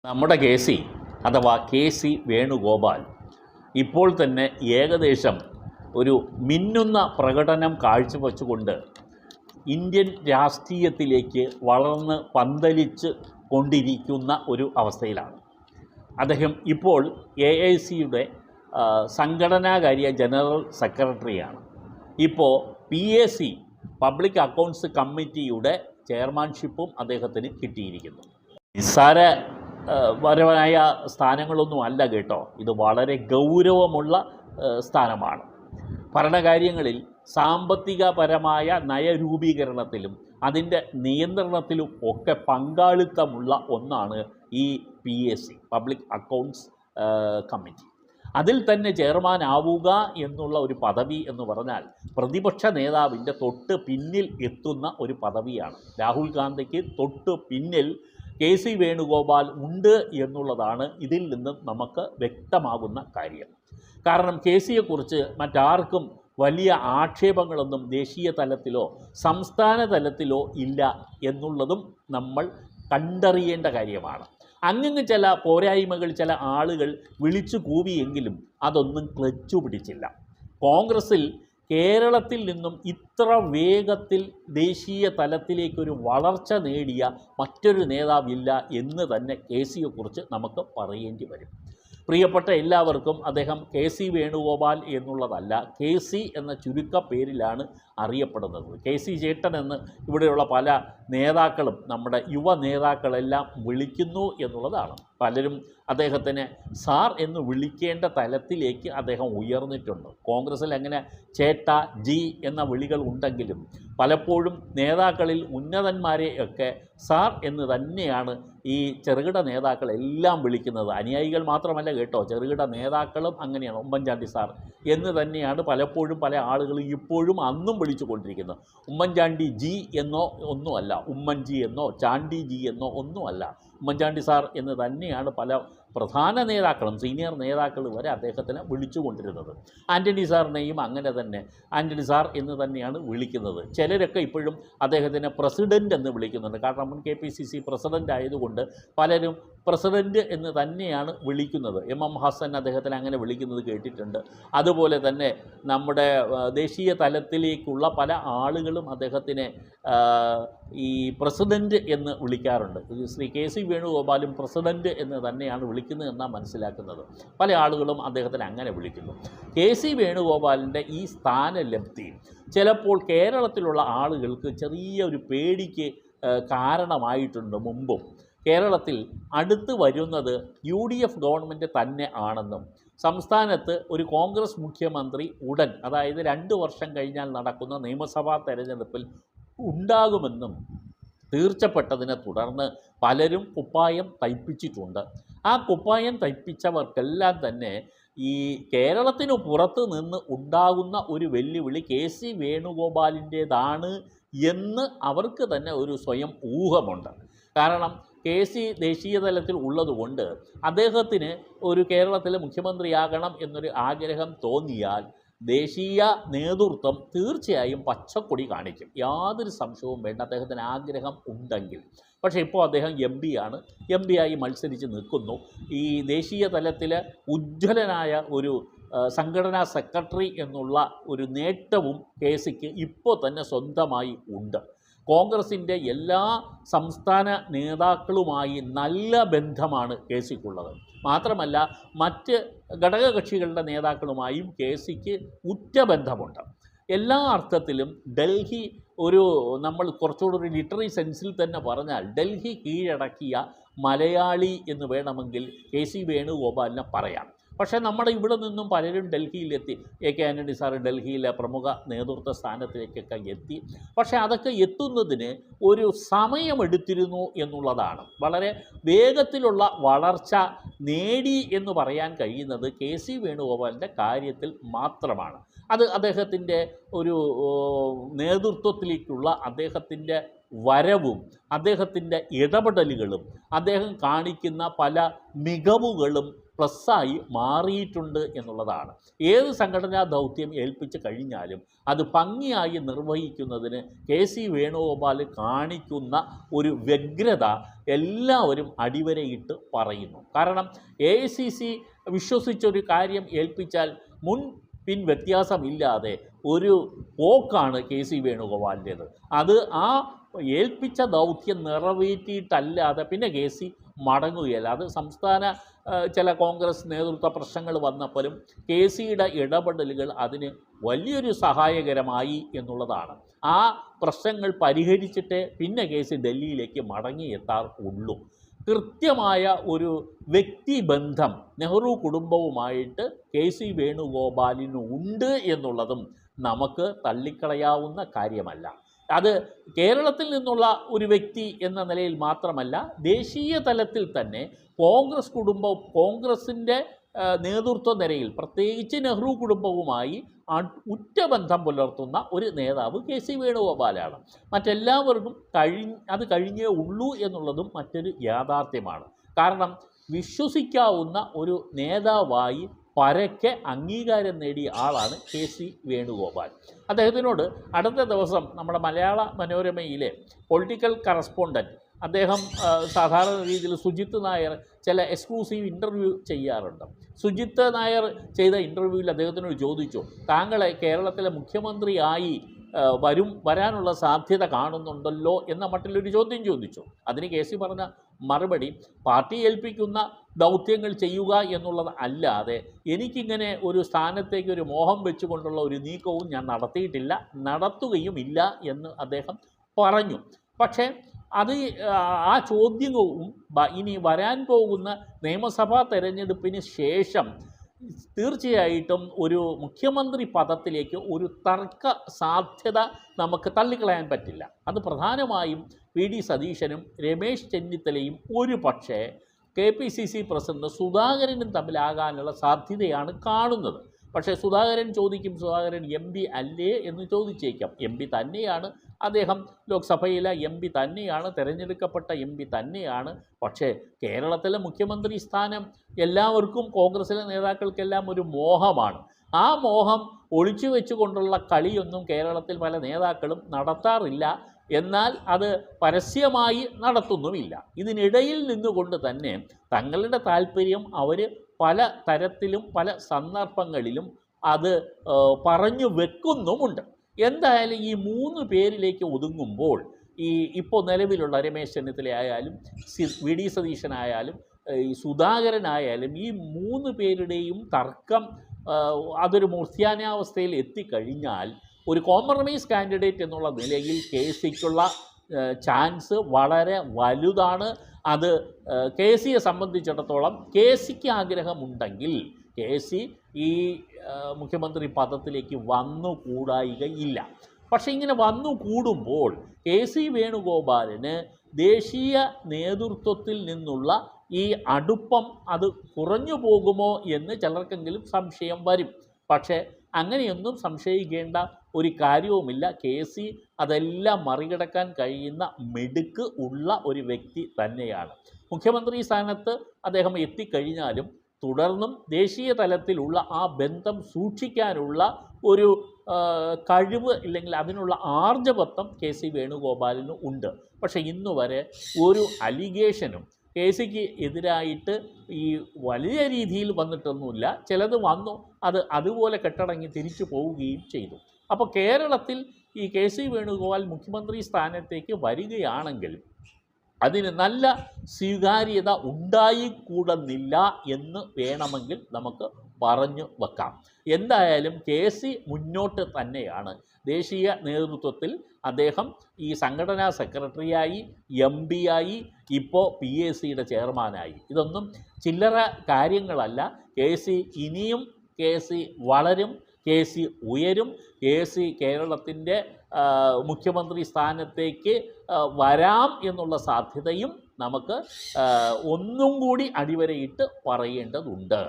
നമ്മുടെ അഥവാ K C Venugopal ഇപ്പോൾ തന്നെ ഏകദേശം ഒരു മിന്നുന്ന പ്രകടനം കാഴ്ചവെച്ചുകൊണ്ട് ഇന്ത്യൻ രാഷ്ട്രീയത്തിലേക്ക് വളർന്ന് പന്തലിച്ച് കൊണ്ടിരിക്കുന്ന ഒരു അവസ്ഥയിലാണ്. അദ്ദേഹം ഇപ്പോൾ AICയുടെ സംഘടനാകാര്യ ജനറൽ സെക്രട്ടറിയാണ്. ഇപ്പോൾ PAC പബ്ലിക് അക്കൗണ്ട്സ് കമ്മിറ്റിയുടെ ചെയർമാൻഷിപ്പും അദ്ദേഹത്തിന് കിട്ടിയിരിക്കുന്നു. നിസ്സാര പരമായ സ്ഥാനങ്ങളൊന്നും അല്ല കേട്ടോ, ഇത് വളരെ ഗൗരവമുള്ള സ്ഥാനമാണ്. ഭരണകാര്യങ്ങളിൽ സാമ്പത്തികപരമായ നയരൂപീകരണത്തിലും അതിൻ്റെ നിയന്ത്രണത്തിലും ഒക്കെ പങ്കാളിത്തമുള്ള ഒന്നാണ് ഈ PAC പബ്ലിക് അക്കൗണ്ട്സ് കമ്മിറ്റി. അതിൽ തന്നെ ചെയർമാൻ ആവുക എന്നുള്ള ഒരു പദവി എന്ന് പറഞ്ഞാൽ പ്രതിപക്ഷ നേതാവിൻ്റെ തൊട്ട് പിന്നിൽ എത്തുന്ന ഒരു പദവിയാണ്. രാഹുൽ ഗാന്ധിക്ക് തൊട്ട് പിന്നിൽ കെ സി വേണുഗോപാൽ ഉണ്ട് എന്നുള്ളതാണ് ഇതിൽ നിന്ന് നമുക്ക് വ്യക്തമാകുന്ന കാര്യം. കാരണം കെ സിയെക്കുറിച്ച് മറ്റാർക്കും വലിയ ആക്ഷേപങ്ങളൊന്നും ദേശീയ തലത്തിലോ സംസ്ഥാന തലത്തിലോ ഇല്ല എന്നുള്ളതും നമ്മൾ കണ്ടറിയേണ്ട കാര്യമാണ്. അങ്ങനെ ചില പോരായ്മകൾ ചില ആളുകൾ വിളിച്ചു കൂവിയെങ്കിലും അതൊന്നും ക്ലച്ചു പിടിച്ചില്ല. കോൺഗ്രസിൽ കേരളത്തിൽ നിന്നും ഇത്ര വേഗത്തിൽ ദേശീയ തലത്തിലേക്കൊരു വളർച്ച നേടിയ മറ്റൊരു നേതാവില്ല എന്ന് തന്നെ കെ സിയെക്കുറിച്ച് നമുക്ക് പറയേണ്ടി വരും. പ്രിയപ്പെട്ട എല്ലാവർക്കും അദ്ദേഹം കെ സി വേണുഗോപാൽ എന്നുള്ളതല്ല, കെ സി എന്ന ചുരുക്കപ്പേരിലാണ് അറിയപ്പെടുന്നത്. കെ സി ചേട്ടൻ എന്ന് ഇവിടെയുള്ള പല നേതാക്കളും നമ്മുടെ യുവ നേതാക്കളെല്ലാം വിളിക്കുന്നു എന്നുള്ളതാണ്. പലരും അദ്ദേഹത്തിനെ സാർ എന്ന് വിളിക്കേണ്ട തലത്തിലേക്ക് അദ്ദേഹം ഉയർന്നിട്ടുണ്ട്. കോൺഗ്രസ്സിൽ അങ്ങനെ ചേട്ട ജി എന്ന വിളികൾ ഉണ്ടെങ്കിലും പലപ്പോഴും നേതാക്കളിൽ ഉന്നതന്മാരെയൊക്കെ സാർ എന്ന് തന്നെയാണ് ഈ ചെറുകിട നേതാക്കളെല്ലാം വിളിക്കുന്നത്. അനുയായികൾ മാത്രമല്ല കേട്ടോ, ചെറുകിട നേതാക്കളും അങ്ങനെയാണ്. ഉമ്മൻചാണ്ടി സാർ എന്ന് തന്നെയാണ് പലപ്പോഴും പല ആളുകളും ഇപ്പോഴും അന്നും വിളിച്ചു കൊണ്ടിരിക്കുന്നത്. ഉമ്മൻചാണ്ടി ജി എന്നോ ഒന്നുമല്ല, ഉമ്മൻജി എന്നോ ചാണ്ടി ജി എന്നോ ഒന്നുമല്ല, ഉമ്മൻചാണ്ടി സാർ എന്ന് തന്നെയാണ് പല പ്രധാന നേതാക്കളും സീനിയർ നേതാക്കൾ വരെ അദ്ദേഹത്തിനെ വിളിച്ചുകൊണ്ടിരുന്നത്. ആൻ്റണി സാറിനെയും അങ്ങനെ തന്നെ ആൻ്റണി സാർ എന്ന് തന്നെയാണ് വിളിക്കുന്നത്. ചിലരൊക്കെ ഇപ്പോഴും അദ്ദേഹത്തിനെ പ്രസിഡൻ്റ് എന്ന് വിളിക്കുന്നുണ്ട്. കാരണം മുൻ KPCC പ്രസിഡൻ്റ് ആയതുകൊണ്ട് പലരും പ്രസിഡൻ്റ് എന്ന് തന്നെയാണ് വിളിക്കുന്നത്. MM ഹസൻ അദ്ദേഹത്തിന് അങ്ങനെ വിളിക്കുന്നത് കേട്ടിട്ടുണ്ട്. അതുപോലെ തന്നെ നമ്മുടെ ദേശീയ തലത്തിലേക്കുള്ള പല ആളുകളും അദ്ദേഹത്തിനെ ഈ പ്രസിഡൻ്റ് എന്ന് വിളിക്കാറുണ്ട്. ശ്രീ കെ സി വേണുഗോപാലും പ്രസിഡൻ്റ് എന്ന് തന്നെയാണ് വിളിക്കുന്നത് എന്നാണ് മനസ്സിലാക്കുന്നത്. പല ആളുകളും അദ്ദേഹത്തിന് അങ്ങനെ വിളിക്കുന്നു. കെ സി വേണുഗോപാലിൻ്റെ ഈ സ്ഥാനലബ്ധി ചിലപ്പോൾ കേരളത്തിലുള്ള ആളുകൾക്ക് ചെറിയൊരു പേടിക്ക് കാരണമായിട്ടുണ്ട്. മുമ്പും കേരളത്തിൽ അടുത്ത് വരുന്നത് UDF ഗവൺമെൻറ് തന്നെ ആണെന്നും സംസ്ഥാനത്ത് ഒരു കോൺഗ്രസ് മുഖ്യമന്ത്രി ഉടൻ, അതായത് 2 വർഷം കഴിഞ്ഞാൽ നടക്കുന്ന നിയമസഭാ തെരഞ്ഞെടുപ്പിൽ ഉണ്ടാകുമെന്നും തീർച്ചപ്പെട്ടതിനെ തുടർന്ന് പലരും കുപ്പായം തയ്പ്പിച്ചിട്ടുണ്ട്. ആ കുപ്പായം തയ്പ്പിച്ചവർക്കെല്ലാം തന്നെ ഈ കേരളത്തിന് പുറത്ത് നിന്ന് ഉണ്ടാകുന്ന ഒരു വെല്ലുവിളി കെ സി വേണുഗോപാലിൻ്റേതാണ് എന്ന് അവർക്ക് തന്നെ ഒരു സ്വയം ഊഹമുണ്ട്. കാരണം കെ സി ദേശീയ തലത്തിൽ ഉള്ളതുകൊണ്ട് അദ്ദേഹത്തിന് ഒരു കേരളത്തിലെ മുഖ്യമന്ത്രിയാകണം എന്നൊരു ആഗ്രഹം തോന്നിയാൽ ദേശീയ നേതൃത്വം തീർച്ചയായും പച്ചക്കൊടി കാണിക്കും. യാതൊരു സംശയവും വേണ്ട, അദ്ദേഹത്തിന് ആഗ്രഹം ഉണ്ടെങ്കിൽ. പക്ഷേ ഇപ്പോൾ അദ്ദേഹം MP ആയി മത്സരിച്ച് നിൽക്കുന്നു. ഈ ദേശീയ തലത്തിൽ ഉജ്ജ്വലനായ ഒരു സംഘടനാ സെക്രട്ടറി എന്നുള്ള ഒരു നേട്ടവും കെ സിക്ക് ഇപ്പോൾ തന്നെ സ്വന്തമായി ഉണ്ട്. കോൺഗ്രസിൻ്റെ എല്ലാ സംസ്ഥാന നേതാക്കളുമായി നല്ല ബന്ധമാണ് കെ സിക്കുള്ളത്. മാത്രമല്ല മറ്റ് ഘടകകക്ഷികളുടെ നേതാക്കളുമായും കെ സിക്ക് ഉറ്റ ബന്ധമുണ്ട്. എല്ലാ അർത്ഥത്തിലും ഡൽഹി നമ്മൾ കുറച്ചുകൂടി ഒരു ലിറ്റററി സെൻസിൽ തന്നെ പറഞ്ഞാൽ ഡൽഹി കീഴടക്കിയ മലയാളി എന്ന് വേണമെങ്കിൽ കെ സി വേണുഗോപാലിനെ പറയാം. പക്ഷേ നമ്മുടെ ഇവിടെ നിന്നും പലരും ഡൽഹിയിലെത്തി. AK ആൻ്റണി സാറ് ഡൽഹിയിലെ പ്രമുഖ നേതൃത്വ സ്ഥാനത്തേക്കൊക്കെ എത്തി. പക്ഷേ അതൊക്കെ എത്തുന്നതിന് ഒരു സമയമെടുത്തിരുന്നു എന്നുള്ളതാണ്. വളരെ വേഗത്തിലുള്ള വളർച്ച നേടി എന്ന് പറയാൻ കഴിയുന്നത് കെ സി വേണുഗോപാലിൻ്റെ കാര്യത്തിൽ മാത്രമാണ്. അത് അദ്ദേഹത്തിൻ്റെ ഒരു നേതൃത്വത്തിലേക്കുള്ള അദ്ദേഹത്തിൻ്റെ വരവും അദ്ദേഹത്തിൻ്റെ ഇടപെടലുകളും അദ്ദേഹം കാണിക്കുന്ന പല മികവുകളും പ്ലസ്സായി മാറിയിട്ടുണ്ട് എന്നുള്ളതാണ്. ഏത് സംഘടനാ ദൗത്യം ഏൽപ്പിച്ച് കഴിഞ്ഞാലും അത് ഭംഗിയായി നിർവഹിക്കുന്നതിന് കെ.സി. വേണുഗോപാൽ കാണിക്കുന്ന ഒരു വ്യഗ്രത എല്ലാവരും അടിവരയിട്ട് പറയുന്നു. കാരണം AICC വിശ്വസിച്ചൊരു കാര്യം ഏൽപ്പിച്ചാൽ മുൻ പിൻ വ്യത്യാസമില്ലാതെ ഒരു പോക്കാണ് കെ.സി. വേണുഗോപാലിൻ്റേത്. അത് ആ ഏൽപ്പിച്ച ദൗത്യം നിറവേറ്റിയിട്ടല്ലാതെ പിന്നെ കെ.സി. മടങ്ങുകയില്ല. അത് സംസ്ഥാന ചില കോൺഗ്രസ് നേതൃത്വ പ്രശ്നങ്ങൾ വന്നപ്പോഴും കെ.സിയുടെ ഇടപെടലുകൾ അതിന് വലിയൊരു സഹായകരമായി എന്നുള്ളതാണ്. ആ പ്രശ്നങ്ങൾ പരിഹരിച്ചിട്ടേ പിന്നെ കെ.സി. ഡൽഹിയിലേക്ക് മടങ്ങിയെത്താറുള്ളൂ. കൃത്യമായ ഒരു വ്യക്തിബന്ധം നെഹ്റു കുടുംബവുമായിട്ട് കെ.സി. വേണുഗോപാലിന് ഉണ്ട് എന്നുള്ളതും നമുക്ക് തള്ളിക്കളയാവുന്ന കാര്യമല്ല. അത് കേരളത്തിൽ നിന്നുള്ള ഒരു വ്യക്തി എന്ന നിലയിൽ മാത്രമല്ല, ദേശീയ തലത്തിൽ തന്നെ കോൺഗ്രസ് കുടുംബം, കോൺഗ്രസിൻ്റെ നേതൃത്വ നിരയിൽ പ്രത്യേകിച്ച് നെഹ്റു കുടുംബവുമായി ഉറ്റബന്ധം പുലർത്തുന്ന ഒരു നേതാവ് കെ.സി. വേണുഗോപാലാണ്. മറ്റെല്ലാവർക്കും അത് കഴിഞ്ഞേ ഉള്ളൂ എന്നുള്ളതും മറ്റൊരു യാഥാർത്ഥ്യമാണ്. കാരണം വിശ്വസിക്കാവുന്ന ഒരു നേതാവായി പരക്കെ അംഗീകാരം നേടിയ ആളാണ് കെ.സി. വേണുഗോപാൽ. അദ്ദേഹത്തിനോട് അടുത്ത ദിവസം നമ്മുടെ മലയാള മനോരമയിലെ പൊളിറ്റിക്കൽ കറസ്പോണ്ടൻറ്റ് അദ്ദേഹം സാധാരണ രീതിയിൽ സുജിത്ത് നായർ ചില എക്സ്ക്ലൂസീവ് ഇൻ്റർവ്യൂ ചെയ്യാറുണ്ട്. സുജിത്ത് നായർ ചെയ്ത ഇൻ്റർവ്യൂവിൽ അദ്ദേഹത്തിനോട് ചോദിച്ചു, താങ്കളെ കേരളത്തിലെ മുഖ്യമന്ത്രിയായി വരാനുള്ള സാധ്യത കാണുന്നുണ്ടല്ലോ എന്ന മട്ടിലൊരു ചോദ്യം ചോദിച്ചു. അതിന് കെ.സി. പറഞ്ഞ മറുപടി, പാർട്ടി ഏൽപ്പിക്കുന്ന ദൗത്യങ്ങൾ ചെയ്യുക എന്നുള്ളത് അല്ലാതെ എനിക്കിങ്ങനെ ഒരു സ്ഥാനത്തേക്ക് ഒരു മോഹം വെച്ചുകൊണ്ടുള്ള ഒരു നീക്കവും ഞാൻ നടത്തിയിട്ടില്ല, നടത്തുകയുമില്ല എന്ന് അദ്ദേഹം പറഞ്ഞു. പക്ഷേ അത് ആ ചോദ്യവും ഇനി വരാൻ പോകുന്ന നിയമസഭാ തെരഞ്ഞെടുപ്പിന് ശേഷം തീർച്ചയായിട്ടും ഒരു മുഖ്യമന്ത്രി പദത്തിലേക്ക് ഒരു തർക്ക സാധ്യത നമുക്ക് തള്ളിക്കളയാൻ പറ്റില്ല. അത് പ്രധാനമായും വി.ഡി. സതീശനും രമേശ് ചെന്നിത്തലയും ഒരു പക്ഷേ KPCC പ്രസിഡന്റ് സുധാകരനും തമ്മിലാകാനുള്ള സാധ്യതയാണ് കാണുന്നത്. പക്ഷേ സുധാകരൻ ചോദിക്കും, സുധാകരൻ MP അല്ലേ എന്ന് ചോദിച്ചേക്കാം. MP തന്നെയാണ് അദ്ദേഹം, ലോക്സഭയിലെ MP തന്നെയാണ്, തിരഞ്ഞെടുക്കപ്പെട്ട MP തന്നെയാണ്. പക്ഷേ കേരളത്തിലെ മുഖ്യമന്ത്രി സ്ഥാനം എല്ലാവർക്കും, കോൺഗ്രസിലെ നേതാക്കൾക്കെല്ലാം ഒരു മോഹമാണ്. ആ മോഹം ഒളിച്ചു വെച്ചുകൊണ്ടുള്ള കളിയൊന്നും കേരളത്തിൽ പല നേതാക്കളും നടത്താറില്ല. എന്നാൽ അത് പരസ്യമായി നടത്തുന്നുമില്ല. ഇതിനിടയിൽ നിന്നുകൊണ്ട് തന്നെ തങ്ങളുടെ താല്പര്യം അവർ പല തരത്തിലും പല സന്ദർഭങ്ങളിലും അത് പറഞ്ഞു വെക്കുന്നുമുണ്ട്. എന്തായാലും ഈ 3 പേരിലേക്ക് ഒതുങ്ങുമ്പോൾ ഇപ്പോൾ നിലവിലുള്ള രമേശ് ചെന്നിത്തല ആയാലും വി.ഡി. സതീശനായാലും ഈ സുധാകരനായാലും ഈ 3 പേരുടെയും തർക്കം അതൊരു മൂർധ്യാനാവസ്ഥയിൽ എത്തിക്കഴിഞ്ഞാൽ ഒരു കോംപ്രമൈസ് കാൻഡിഡേറ്റ് എന്നുള്ള നിലയിൽ KCക്കുള്ള ചാൻസ് വളരെ വലുതാണ്. അത് KCയെ സംബന്ധിച്ചിടത്തോളം KCക്ക് ആഗ്രഹമുണ്ടെങ്കിൽ KC ഈ മുഖ്യമന്ത്രി പദത്തിലേക്ക് വന്നുകൂടായികയില്ല. പക്ഷേ ഇങ്ങനെ വന്നുകൂടുമ്പോൾ KC വേണുഗോപാലിന് ദേശീയ നേതൃത്വത്തിൽ നിന്നുള്ള ഈ അടുപ്പം അത് കുറഞ്ഞു പോകുമോ എന്ന് ചിലർക്കെങ്കിലും സംശയം വരും. പക്ഷേ അങ്ങനെയൊന്നും സംശയിക്കേണ്ട ഒരു കാര്യവുമില്ല. KC അതെല്ലാം മറികടക്കാൻ കഴിയുന്ന മിടുക്ക് ഉള്ള ഒരു വ്യക്തി തന്നെയാണ്. മുഖ്യമന്ത്രി സ്ഥാനത്ത് അദ്ദേഹം എത്തിക്കഴിഞ്ഞാലും തുടർന്നും ദേശീയ തലത്തിലുള്ള ആ ബന്ധം സൂക്ഷിക്കാനുള്ള ഒരു കഴിവ് ഇല്ലെങ്കിൽ അതിനുള്ള ആർജവത്വം KC വേണുഗോപാലിന് ഉണ്ട്. പക്ഷേ ഇന്നുവരെ ഒരു അലിഗേഷനും KCക്ക് എതിരായിട്ട് ഈ വലിയ രീതിയിൽ വന്നിട്ടൊന്നുമില്ല. ചിലത് വന്നു, അത് അതുപോലെ കെട്ടടങ്ങി തിരിച്ചു പോവുകയും ചെയ്തു. അപ്പോൾ കേരളത്തിൽ ഈ KC വേണുഗോപാൽ മുഖ്യമന്ത്രി സ്ഥാനത്തേക്ക് വരികയാണെങ്കിൽ അതിന് നല്ല സ്വീകാര്യത ഉണ്ടായിക്കൂടുന്നില്ല എന്ന് വേണമെങ്കിൽ നമുക്ക് പറഞ്ഞു വെക്കാം. എന്തായാലും KC മുന്നോട്ട് തന്നെയാണ്. ദേശീയ നേതൃത്വത്തിൽ അദ്ദേഹം ഈ സംഘടനാ സെക്രട്ടറിയായി, MP ആയി, ഇപ്പോൾ PACയുടെ ചെയർമാനായി. ഇതൊന്നും ചില്ലറ കാര്യങ്ങളല്ല. KC ഇനിയും വളരും, KC ഉയരും. KC കേരളത്തിൻ്റെ മുഖ്യമന്ത്രി സ്ഥാനത്തേക്ക് വരാം എന്നുള്ള സാധ്യതയും നമുക്ക് ഒന്നും കൂടി അടിവരയിട്ട് പറയേണ്ടതുണ്ട്.